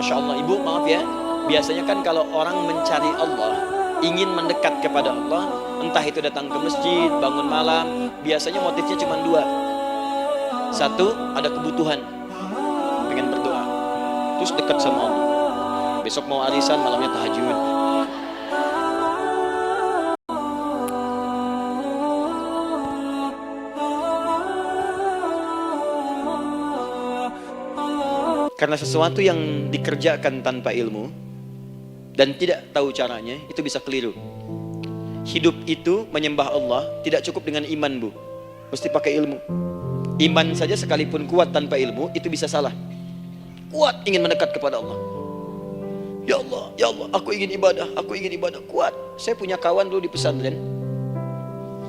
Masya Allah, ibu maaf ya, biasanya kan kalau orang mencari Allah, ingin mendekat kepada Allah, entah itu datang ke masjid, bangun malam, biasanya motifnya cuma dua. Satu, ada kebutuhan, pengen berdoa, terus dekat sama Allah. Besok mau arisan, malamnya tahajud. Karena sesuatu yang dikerjakan tanpa ilmu dan tidak tahu caranya, itu bisa keliru. Hidup itu menyembah Allah tidak cukup dengan iman, Bu. Mesti pakai ilmu. Iman saja sekalipun kuat tanpa ilmu, itu bisa salah. Kuat ingin mendekat kepada Allah. Ya Allah, aku ingin ibadah, kuat. Saya punya kawan dulu di pesantren.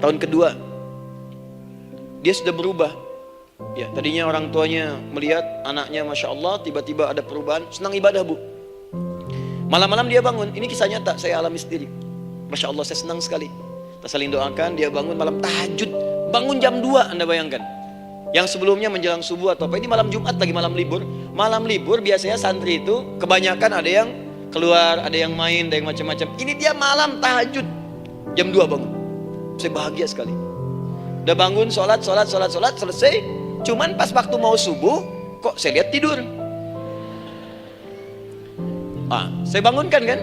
Tahun kedua, dia sudah berubah. Ya, tadinya orang tuanya melihat anaknya Masya Allah, tiba-tiba ada perubahan, senang ibadah, Bu. Malam-malam dia bangun, ini kisah nyata, saya alami sendiri. Masya Allah, saya senang sekali. Kita saling doakan, dia bangun malam tahajud, bangun jam 2, Anda bayangkan. Yang sebelumnya menjelang subuh atau apa, ini malam Jumat lagi, malam libur. Malam libur biasanya santri itu kebanyakan ada yang keluar, ada yang main, ada yang macam-macam. Ini dia malam tahajud, jam 2 bangun. Saya bahagia sekali. Udah bangun, sholat, selesai. Cuman pas waktu mau subuh, kok saya lihat tidur. Saya bangunkan kan,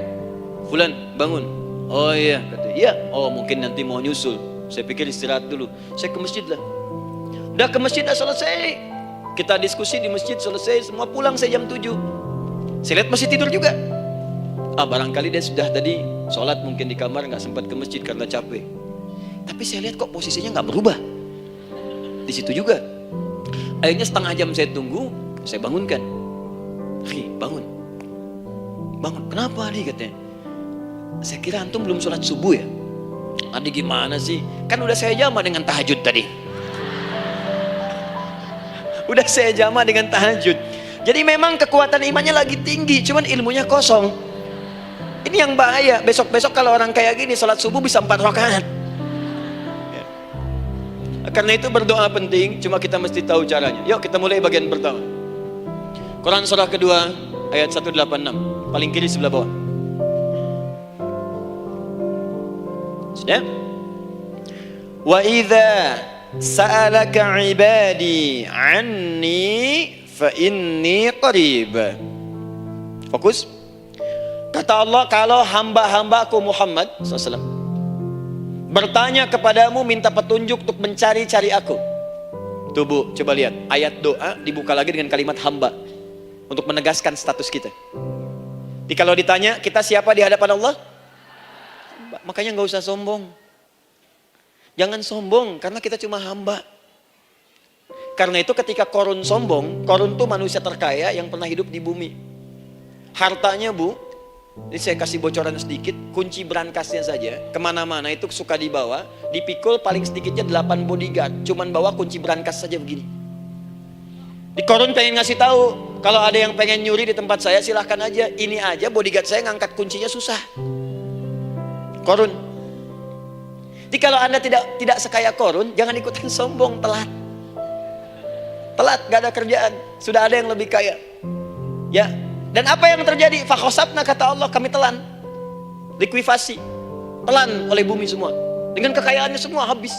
Fulan bangun. Oh iya, katanya, iya. Oh mungkin nanti mau nyusul. Saya pikir istirahat dulu. Saya ke masjid lah. Udah ke masjid, dah selesai. Kita diskusi di masjid, selesai. Semua pulang, saya jam 7. Saya lihat masih tidur juga. Barangkali dia sudah tadi sholat mungkin di kamar, nggak sempat ke masjid karena capek. Tapi saya lihat kok posisinya nggak berubah. Di situ juga. Akhirnya setengah jam saya tunggu, saya bangunkan. Bangun. Kenapa nih, katanya? Saya kira antum belum sholat subuh ya? Adi gimana sih? Kan udah saya jama dengan tahajud tadi. Udah saya jama dengan tahajud. Jadi memang kekuatan imannya lagi tinggi, cuman ilmunya kosong. Ini yang bahaya. Besok-besok kalau orang kayak gini sholat subuh bisa 4 rakaat. Karena itu berdoa penting, cuma kita mesti tahu caranya. Yuk kita mulai bagian pertama. Quran surah kedua ayat 186, paling kiri sebelah bawah. Sudah? Wa idza sa'alaka 'ibadi 'anni fa inni qarib. Fokus. Kata Allah, kalau hamba-hambaku Muhammad SAW bertanya kepadamu, minta petunjuk untuk mencari-cari aku. Tuh Bu, coba lihat. Ayat doa dibuka lagi dengan kalimat hamba. Untuk menegaskan status kita. Jadi kalau ditanya, kita siapa di hadapan Allah? Makanya gak usah sombong. Jangan sombong, karena kita cuma hamba. Karena itu ketika Korun sombong, Korun tuh manusia terkaya yang pernah hidup di bumi. Hartanya, Bu, ini saya kasih bocoran sedikit, kunci berangkasnya saja kemana-mana itu suka dibawa, dipikul paling sedikitnya 8 bodyguard, cuman bawa kunci berangkas saja begini. Di Korun pengen ngasih tahu, kalau ada yang pengen nyuri di tempat saya silahkan aja, ini aja bodyguard saya ngangkat kuncinya susah. Korun. Jadi kalau Anda tidak sekaya Korun, jangan ikutan sombong, telat, gak ada kerjaan, sudah ada yang lebih kaya. Ya. Dan apa yang terjadi? Fakhosabna, kata Allah, kami telan, likuifasi, telan oleh bumi semua, dengan kekayaannya semua habis.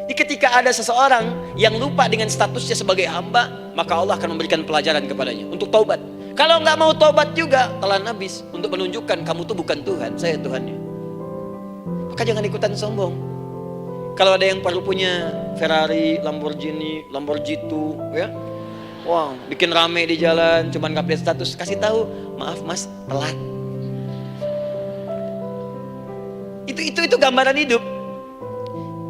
Jadi ketika ada seseorang yang lupa dengan statusnya sebagai hamba, maka Allah akan memberikan pelajaran kepadanya untuk taubat. Kalau nggak mau taubat juga, telan habis, untuk menunjukkan kamu tuh bukan Tuhan, saya Tuhannya. Maka jangan ikutan sombong. Kalau ada yang perlu punya Ferrari, Lamborghini, Lamborghini, ya, wow, bikin rame di jalan, cuman gak update status, kasih tahu, maaf mas, telat. Itu gambaran hidup.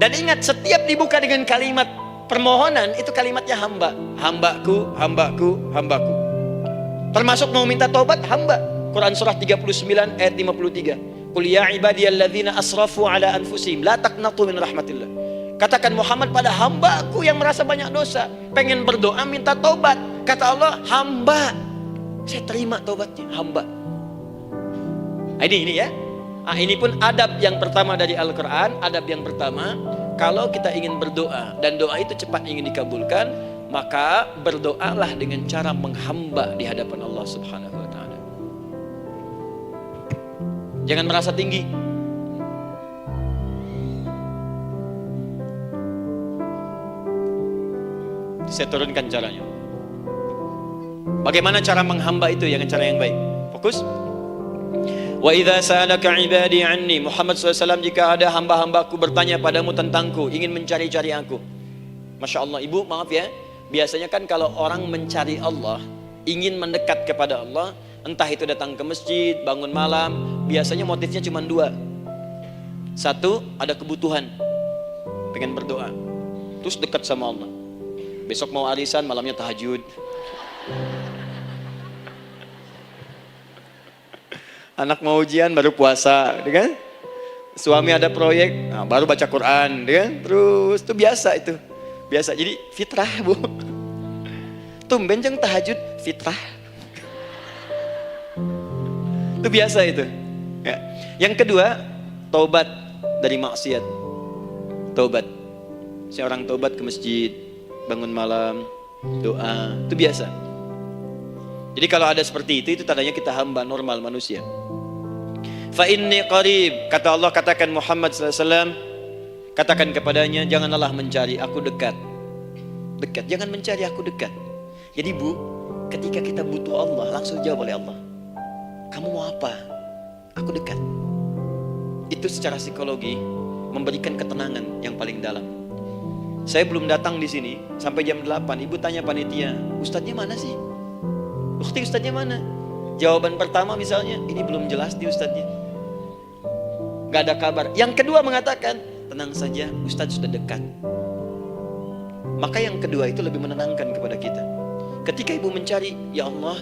Dan ingat, setiap dibuka dengan kalimat permohonan, itu kalimatnya hamba. Hambaku, hambaku, hambaku. Termasuk mau minta taubat, hamba. Quran surah 39 ayat 53. Qul ya ibadiyalladzina asrafu ala anfusihim la taqnatu min rahmatillah. Katakan Muhammad pada hambaku yang merasa banyak dosa, pengen berdoa minta taubat. Kata Allah, hamba, saya terima taubatnya, hamba. Ini ya. Ini pun adab yang pertama dari Al-Quran. Adab yang pertama, kalau kita ingin berdoa dan doa itu cepat ingin dikabulkan, maka berdoalah dengan cara menghamba di hadapan Allah Subhanahu wa taala. Jangan merasa tinggi. Saya turunkan caranya. Bagaimana cara menghamba itu dengan cara yang baik? Fokus. Wa idza sa'alaka 'ibadi 'anni, Muhammad SAW, jika ada hamba-hambaku bertanya padamu tentangku, ingin mencari-cari aku. Masya Allah, ibu maaf ya, biasanya kan kalau orang mencari Allah, ingin mendekat kepada Allah, entah itu datang ke masjid, bangun malam, biasanya motifnya cuma dua. Satu, ada kebutuhan, pengen berdoa, terus dekat sama Allah. Besok mau arisan, malamnya tahajud. Anak mau ujian, baru puasa, kan? Suami ada proyek, nah, baru baca Quran, kan? Terus itu biasa itu, biasa. Jadi fitrah bu. Tumben jeng tahajud, fitrah. Itu biasa itu. Ya. Yang kedua, taubat dari maksiat. Taubat. Seorang taubat ke masjid, bangun malam, doa, itu biasa. Jadi kalau ada seperti itu tandanya kita hamba normal manusia. Fa inni qarib, kata Allah, katakan Muhammad SAW, katakan kepadanya, janganlah mencari aku dekat. Dekat, jangan mencari aku dekat. Jadi bu, ketika kita butuh Allah, langsung jawab oleh Allah. Kamu mau apa? Aku dekat. Itu secara psikologi memberikan ketenangan yang paling dalam. Saya belum datang di sini sampai jam 8. Ibu tanya panitia, ustadznya mana sih? Bukti ustadznya mana? Jawaban pertama misalnya, ini belum jelas di ustadznya, gak ada kabar. Yang kedua mengatakan, tenang saja, ustadz sudah dekat. Maka yang kedua itu lebih menenangkan kepada kita. Ketika ibu mencari, ya Allah,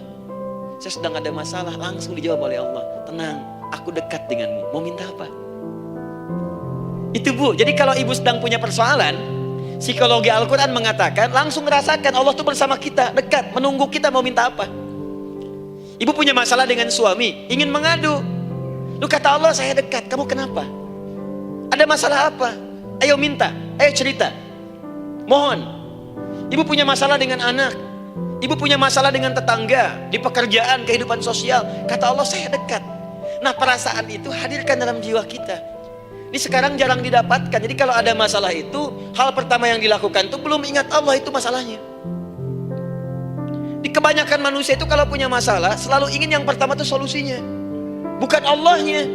saya sedang ada masalah, langsung dijawab oleh Allah, tenang, aku dekat denganmu, mau minta apa? Itu bu, jadi kalau ibu sedang punya persoalan, psikologi Al-Quran mengatakan, langsung rasakan Allah tuh bersama kita, dekat, menunggu kita mau minta apa. Ibu punya masalah dengan suami, ingin mengadu. Lu kata Allah, saya dekat, kamu kenapa? Ada masalah apa? Ayo minta, ayo cerita. Mohon. Ibu punya masalah dengan anak, ibu punya masalah dengan tetangga, di pekerjaan, kehidupan sosial. Kata Allah, saya dekat. Nah perasaan itu hadirkan dalam jiwa kita. Ini sekarang jarang didapatkan. Jadi kalau ada masalah itu, hal pertama yang dilakukan itu belum ingat Allah itu masalahnya. Di kebanyakan manusia itu kalau punya masalah selalu ingin yang pertama itu solusinya, bukan Allahnya.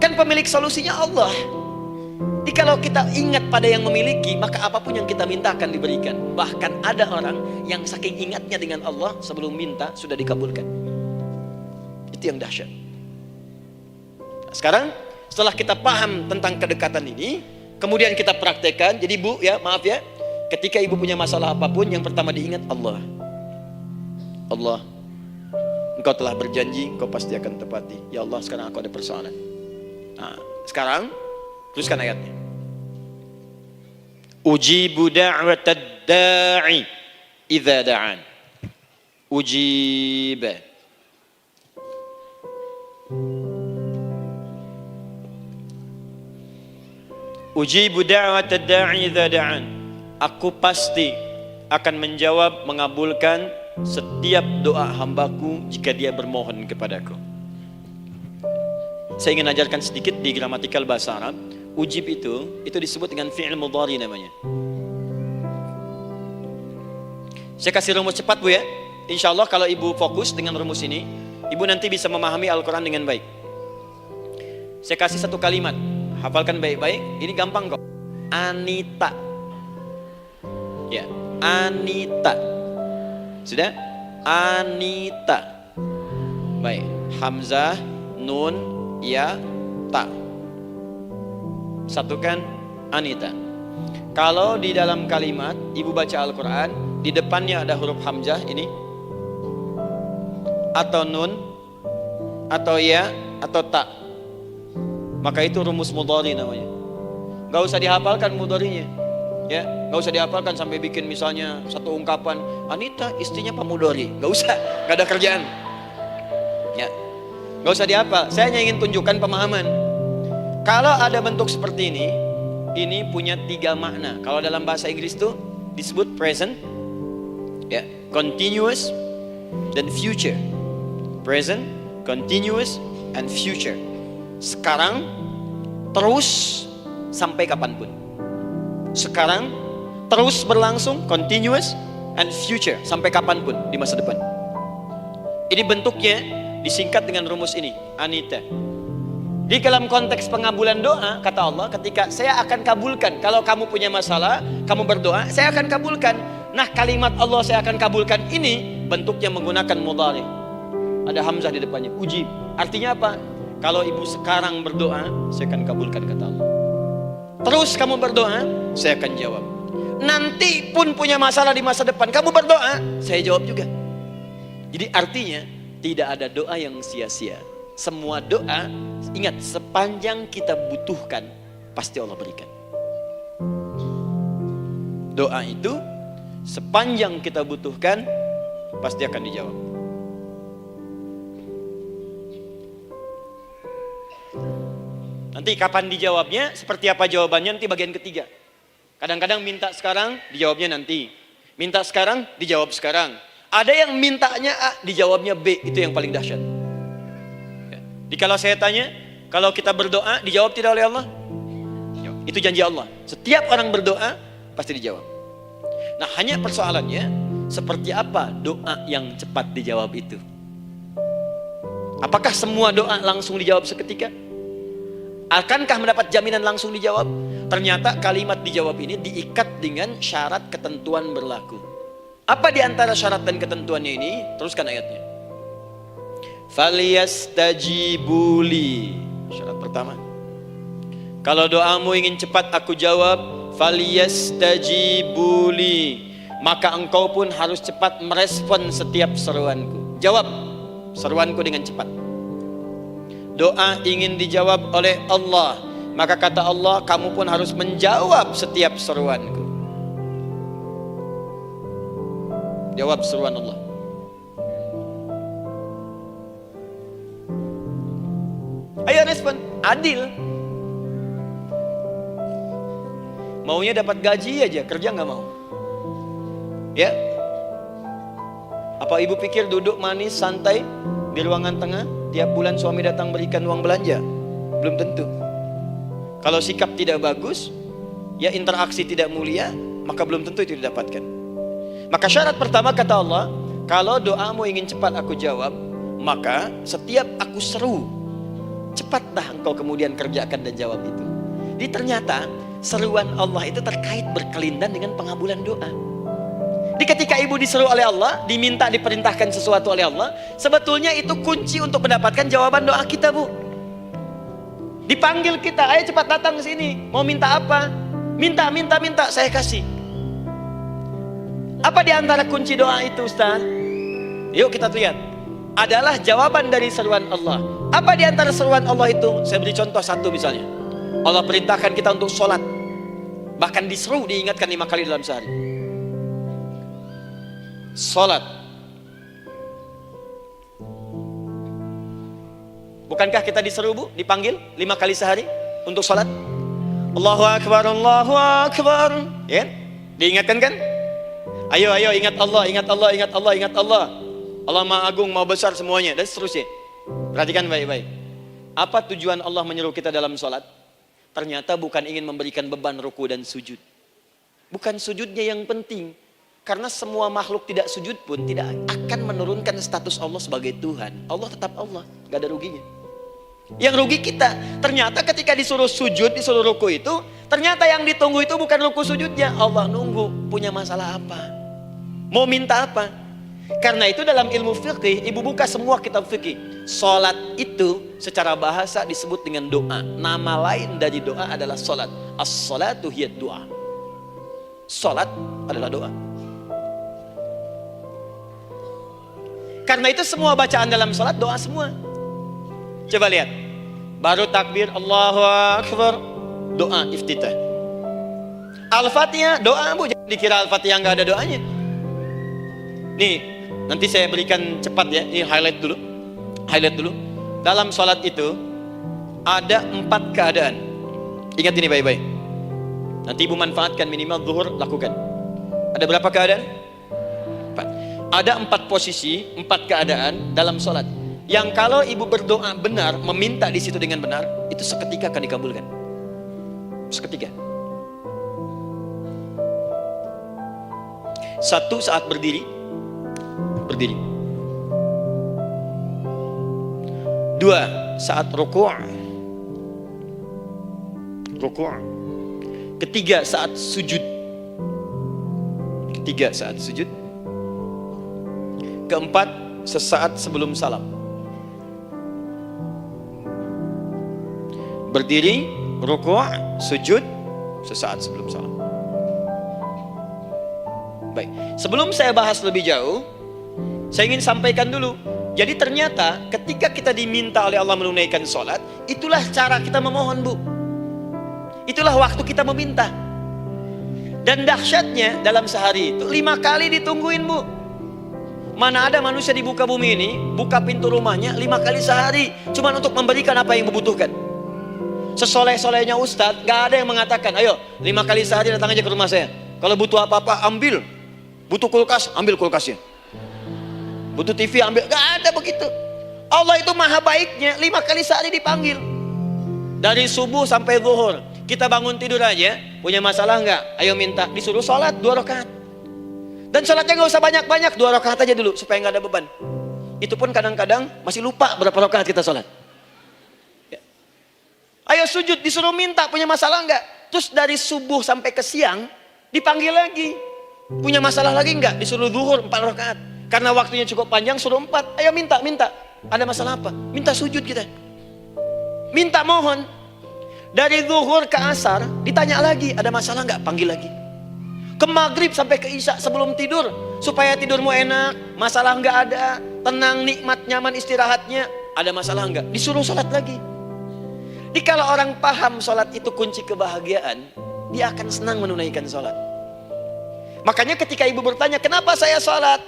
Kan pemilik solusinya Allah. Jadi kalau kita ingat pada yang memiliki, maka apapun yang kita minta akan diberikan. Bahkan ada orang yang saking ingatnya dengan Allah, sebelum minta sudah dikabulkan. Itu yang dahsyat. Nah, sekarang setelah kita paham tentang kedekatan ini, kemudian kita praktekkan. Jadi bu ya, maaf ya, ketika ibu punya masalah apapun, yang pertama diingat Allah. Allah, Engkau telah berjanji, Engkau pasti akan tepati. Ya Allah, sekarang aku ada persoalan. Nah, sekarang teruskan ayatnya. Ujibu da'watad da'i idza da'an. Ujib. Ujibu da'watad da'i idza da'an. Aku pasti akan menjawab, mengabulkan setiap doa hambaku jika dia bermohon kepadaku. Saya ingin ajarkan sedikit di gramatikal bahasa Arab. Ujib itu disebut dengan fi'il mudhari namanya. Saya kasih rumus cepat bu ya. Insya Allah kalau ibu fokus dengan rumus ini, ibu nanti bisa memahami Al-Quran dengan baik. Saya kasih satu kalimat, hafalkan baik-baik. Ini gampang kok. Anita. Ya, Anita. Sudah? Anita. Baik. Hamzah, nun, ya, ta. Satukan Anita. Kalau di dalam kalimat ibu baca Al-Quran, di depannya ada huruf hamzah ini, atau nun, atau ya, atau ta, maka itu rumus mudhari namanya. Gak usah dihafalkan mudharinya. Ya, nggak usah dihafalkan sampai bikin misalnya satu ungkapan, Anita istrinya Pak Mudhari, nggak usah, nggak ada kerjaan. Ya, nggak usah dihafal. Saya hanya ingin tunjukkan pemahaman. Kalau ada bentuk seperti ini punya 3 makna. Kalau dalam bahasa Inggris tuh disebut present, ya, continuous dan future. Present, continuous, and future. Sekarang, terus, sampai kapanpun. Sekarang, terus berlangsung, continuous, and future, sampai kapanpun di masa depan. Ini bentuknya disingkat dengan rumus ini, Anita. Di dalam konteks pengabulan doa, kata Allah, ketika saya akan kabulkan. Kalau kamu punya masalah, kamu berdoa, saya akan kabulkan. Nah, kalimat Allah saya akan kabulkan ini bentuknya menggunakan mudhari. Ada hamzah di depannya, ujib. Artinya apa? Kalau ibu sekarang berdoa, saya akan kabulkan, kata Allah. Terus kamu berdoa, saya akan jawab. Nanti pun punya masalah di masa depan, kamu berdoa, saya jawab juga. Jadi artinya tidak ada doa yang sia-sia. Semua doa, ingat, sepanjang kita butuhkan, pasti Allah berikan. Doa itu sepanjang kita butuhkan, pasti akan dijawab. Nanti kapan dijawabnya, seperti apa jawabannya, nanti bagian ketiga. Kadang-kadang minta sekarang, dijawabnya nanti. Minta sekarang, dijawab sekarang. Ada yang mintanya A, dijawabnya B. Itu yang paling dahsyat. Ya. Jadi kalau saya tanya, kalau kita berdoa, dijawab tidak oleh Allah? Itu janji Allah. Setiap orang berdoa, pasti dijawab. Nah, hanya persoalannya, seperti apa doa yang cepat dijawab itu? Apakah semua doa langsung dijawab seketika? Akankah mendapat jaminan langsung dijawab? Ternyata kalimat dijawab ini diikat dengan syarat ketentuan berlaku. Apa di antara syarat dan ketentuannya ini? Teruskan ayatnya. Faliyastajibuli. Syarat pertama. Kalau doamu ingin cepat aku jawab, faliyastajibuli. Maka engkau pun harus cepat merespon setiap seruanku. Jawab seruanku dengan cepat. Doa ingin dijawab oleh Allah, maka kata Allah, kamu pun harus menjawab setiap seruanku. Jawab seruan Allah. Ayo respon, adil. Maunya dapat gaji aja, kerja nggak mau. Ya? Apa ibu pikir duduk manis, santai di ruangan tengah, tiap bulan suami datang berikan uang belanja? Belum tentu. Kalau sikap tidak bagus, ya interaksi tidak mulia, maka belum tentu itu didapatkan. Maka syarat pertama kata Allah, kalau doamu ingin cepat aku jawab, maka setiap aku seru, cepatlah engkau kemudian kerjakan dan jawab itu. Jadi ternyata seruan Allah itu terkait berkelindan dengan pengabulan doa. Jadi ketika ibu diseru oleh Allah, diminta diperintahkan sesuatu oleh Allah, sebetulnya itu kunci untuk mendapatkan jawaban doa kita, Bu. Dipanggil kita, ayo cepat datang ke sini. Mau minta apa? Minta, saya kasih. Apa di antara kunci doa itu, Ustaz? Yuk kita lihat. Adalah jawaban dari seruan Allah. Apa di antara seruan Allah itu? Saya beri contoh satu misalnya. Allah perintahkan kita untuk sholat. Bahkan diseru, diingatkan 5 kali dalam sehari. Sholat. Bukankah kita diseru, Bu? Dipanggil 5 kali sehari untuk sholat? Allahu Akbar, Allahu Akbar. Ya? Diingatkan kan? Ayo ingat Allah, ingat Allah, ingat Allah, ingat Allah. Allah Maha Agung, Maha Besar semuanya, dan seterusnya. Perhatikan baik-baik. Apa tujuan Allah menyuruh kita dalam sholat? Ternyata bukan ingin memberikan beban ruku dan sujud. Bukan sujudnya yang penting. Karena semua makhluk tidak sujud pun tidak akan menurunkan status Allah sebagai Tuhan. Allah tetap Allah, gak ada ruginya. Yang rugi kita. Ternyata ketika disuruh sujud, disuruh ruku itu, ternyata yang ditunggu itu bukan ruku sujudnya. Allah nunggu, punya masalah apa? Mau minta apa? Karena itu dalam ilmu fikih, ibu buka semua kitab fikih. Salat itu secara bahasa disebut dengan doa. Nama lain dari doa adalah salat. As-salatu hiya doa. Salat adalah doa. Karena itu semua bacaan dalam salat doa semua. Coba lihat. Baru takbir Allahu Akbar, doa iftitah. Al-Fatihah doa, Bu. Jangan dikira Al-Fatihah enggak ada doanya. Nih, nanti saya berikan cepat ya. Ini highlight dulu. Dalam sholat itu ada 4 keadaan. Ingat ini baik-baik. Nanti ibu manfaatkan, minimal zuhur lakukan. Ada berapa keadaan? 4. Ada 4 posisi, 4 keadaan dalam sholat yang kalau ibu berdoa benar, meminta di situ dengan benar, itu seketika akan dikabulkan. Seketika. 1, saat berdiri. 2, saat rukuk. 3, saat sujud. 4, sesaat sebelum salam. Berdiri, rukuk, sujud, sesaat sebelum salam. Baik, sebelum saya bahas lebih jauh, saya ingin sampaikan dulu. Jadi ternyata ketika kita diminta oleh Allah menunaikan sholat, itulah cara kita memohon, Bu. Itulah waktu kita meminta. Dan dahsyatnya dalam sehari itu 5 kali ditungguin, Bu. Mana ada manusia di muka bumi ini buka pintu rumahnya 5 kali sehari cuma untuk memberikan apa yang membutuhkan. Sesoleh-solehnya Ustadz, gak ada yang mengatakan, ayo 5 kali sehari datang aja ke rumah saya. Kalau butuh apa-apa ambil. Butuh kulkas, ambil kulkasnya. Butuh TV, ambil. Gak ada begitu. Allah itu maha baiknya, 5 kali sehari dipanggil. Dari subuh sampai zuhur. Kita bangun tidur aja, punya masalah nggak? Ayo minta, disuruh sholat 2 rakaat. Dan sholatnya nggak usah banyak-banyak, 2 rakaat aja dulu supaya nggak ada beban. Itu pun kadang-kadang masih lupa berapa rakaat kita sholat. Ya. Ayo sujud, disuruh minta, punya masalah nggak? Terus dari subuh sampai ke siang dipanggil lagi, punya masalah lagi nggak? Disuruh zuhur 4 rakaat. Karena waktunya cukup panjang, suruh 4. Ayo minta. Ada masalah apa? Minta sujud kita. Minta mohon. Dari zuhur ke asar ditanya lagi, ada masalah nggak? Panggil lagi. Ke maghrib sampai ke isya sebelum tidur, supaya tidurmu enak, masalah nggak ada, tenang, nikmat, nyaman istirahatnya. Ada masalah nggak? Disuruh sholat lagi. Jadi kalau orang paham sholat itu kunci kebahagiaan, dia akan senang menunaikan sholat. Makanya ketika ibu bertanya, kenapa saya sholat?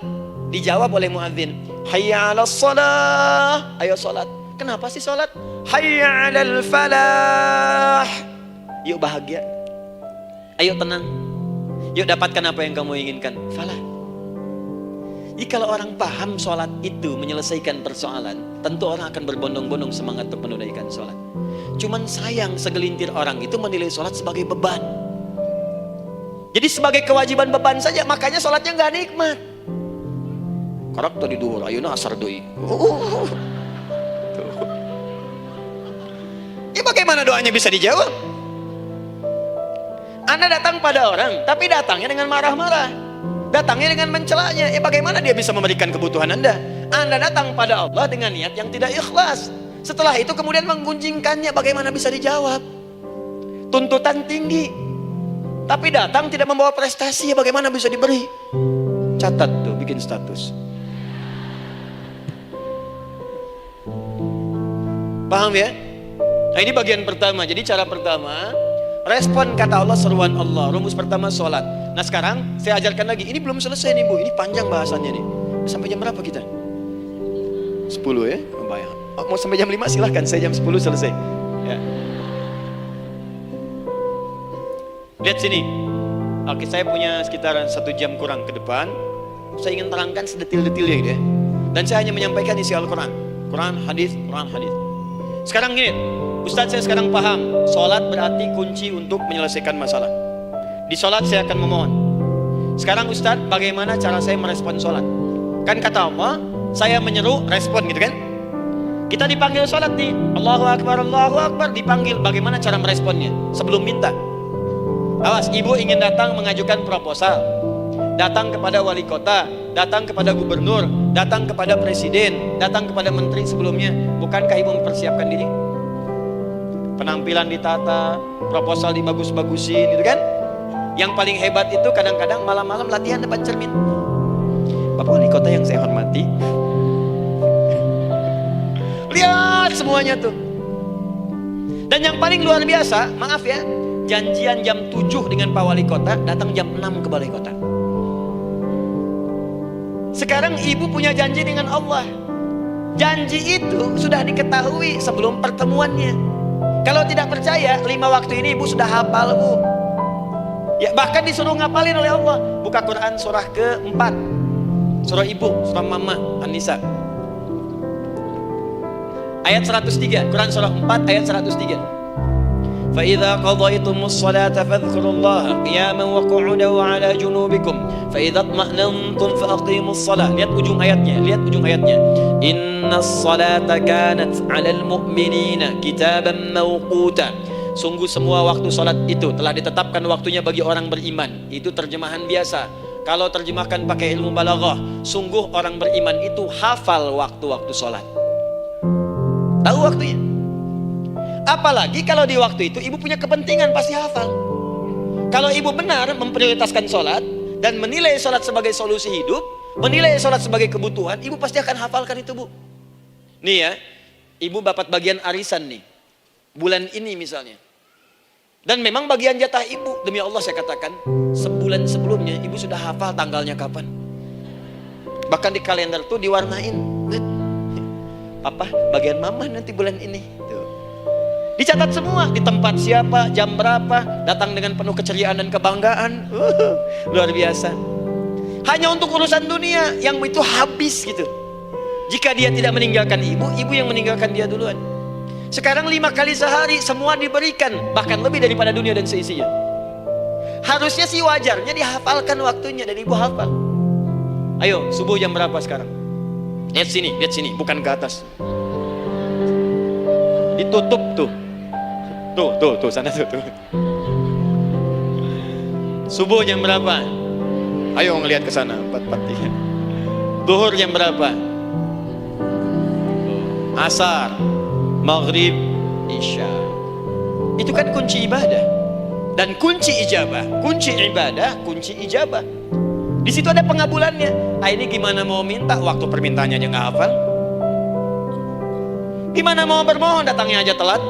Dijawab oleh muadzin, hayya 'alas shalah, ayo sholat. Kenapa sih sholat? Hayya 'alal falah, yuk bahagia, ayo tenang, yuk dapatkan apa yang kamu inginkan, falah. Jadi kalau orang paham sholat itu menyelesaikan persoalan, tentu orang akan berbondong-bondong semangat untuk menunaikan sholat. Cuman sayang segelintir orang itu menilai sholat sebagai beban. Jadi sebagai kewajiban beban saja, makanya sholatnya nggak nikmat. Karak tadi duhur, ayeuna asar deui. Ya bagaimana doanya bisa dijawab? Anda datang pada orang, tapi datangnya dengan marah-marah, datangnya dengan mencelanya. Ya bagaimana dia bisa memberikan kebutuhan Anda? Anda datang pada Allah dengan niat yang tidak ikhlas. Setelah itu kemudian menggunjingkannya, bagaimana bisa dijawab? Tuntutan tinggi, tapi datang tidak membawa prestasi, ya bagaimana bisa diberi? Catat tuh, bikin status. Paham ya? Nah ini bagian pertama. Jadi cara pertama, respon kata Allah, seruan Allah. Rumus pertama sholat. Nah sekarang saya ajarkan lagi. Ini belum selesai nih Bu, ini panjang bahasannya nih. Sampai jam berapa kita? 10 ya? Oh, mau sampai jam 5 silahkan, saya jam 10 selesai ya. Lihat sini. Oke, saya punya sekitar 1 jam kurang ke depan. Saya ingin terangkan sedetil-detilnya gitu ya. Dan saya hanya menyampaikan isi Al-Quran. Quran, hadis. Sekarang gini, Ustadz saya sekarang paham, sholat berarti kunci untuk menyelesaikan masalah. Di sholat saya akan memohon. Sekarang Ustadz, bagaimana cara saya merespon sholat? Kan kata Allah, saya menyeru, respon gitu kan? Kita dipanggil sholat nih, Allahu Akbar, dipanggil. Bagaimana cara meresponnya? Sebelum minta. Awas, ibu ingin datang mengajukan proposal, datang kepada wali kota, datang kepada gubernur, datang kepada presiden, datang kepada menteri sebelumnya. Bukankah ibu mempersiapkan diri? Penampilan ditata, proposal dibagus-bagusin gitu kan? Yang paling hebat itu kadang-kadang malam-malam latihan depan cermin. Bapak wali kota yang saya hormati, lihat semuanya tuh. Dan yang paling luar biasa, maaf ya, janjian jam 7 dengan Pak Wali Kota, datang jam 6 ke Balai Kota. Sekarang ibu punya janji dengan Allah. Janji itu sudah diketahui sebelum pertemuannya. Kalau tidak percaya, 5 waktu ini ibu sudah hafal Bu. Ya, bahkan disuruh ngapalin oleh Allah. Buka Quran surah ke-4. Surah ibu, surah mama, An-Nisa. Ayat 103, Quran surah 4 ayat 103. فَإِذَا قَضَيْتُمُ الصَّلَاةَ فَاذْكُرُوا اللَّهَ قِيَامًا وَقُعُودًا وَعَلَى جُنُوبِكُمْ فَإِذَا اطْمَأْنَنْتُمْ فَأَقِيمُوا الصَّلَاةَ. Lihat ujung ayatnya, lihat ujung ayatnya. إِنَّ الصَّلَاةَ كَانَتْ عَلَى الْمُؤْمِنِينَ كِتَابًا مَوْقُوتًا. Sungguh semua waktu salat itu telah ditetapkan waktunya bagi orang beriman. Itu terjemahan biasa. Kalau terjemahkan pakai ilmu balaghah, sungguh orang beriman itu hafal waktu-waktu salat. Tahu waktunya. Apalagi kalau di waktu itu ibu punya kepentingan, pasti hafal. Kalau ibu benar memprioritaskan sholat dan menilai sholat sebagai solusi hidup, menilai sholat sebagai kebutuhan, ibu pasti akan hafalkan itu, Bu. Nih ya, ibu dapat bagian arisan nih, bulan ini misalnya. Dan memang bagian jatah ibu, demi Allah saya katakan, sebulan sebelumnya ibu sudah hafal tanggalnya kapan. Bahkan di kalender tuh diwarnain, Papa, bagian mama nanti bulan ini. Tuh. Dicatat semua, di tempat siapa, jam berapa, datang dengan penuh keceriaan dan kebanggaan. Luar biasa. Hanya untuk urusan dunia yang itu habis gitu. Jika dia tidak meninggalkan ibu, ibu yang meninggalkan dia duluan. Sekarang 5 kali sehari semua diberikan, bahkan lebih daripada dunia dan seisinya. Harusnya sih wajarnya dihafalkan waktunya dan ibu hafal. Ayo, subuh jam berapa sekarang? Lihat sini, bukan ke atas. Ditutup tuh. Tuh, sana tuh. Subuh jam berapa? Ayo ngelihat ke sana, 4:43. Duhur jam berapa? Asar, Maghrib, Isya. Itu kan kunci ibadah. Dan kunci ijabah, kunci ibadah, kunci ijabah. Di situ ada pengabulannya. Ini gimana mau minta, waktu permintaannya aja nggak hafal. Gimana mau bermohon, datangnya aja telat.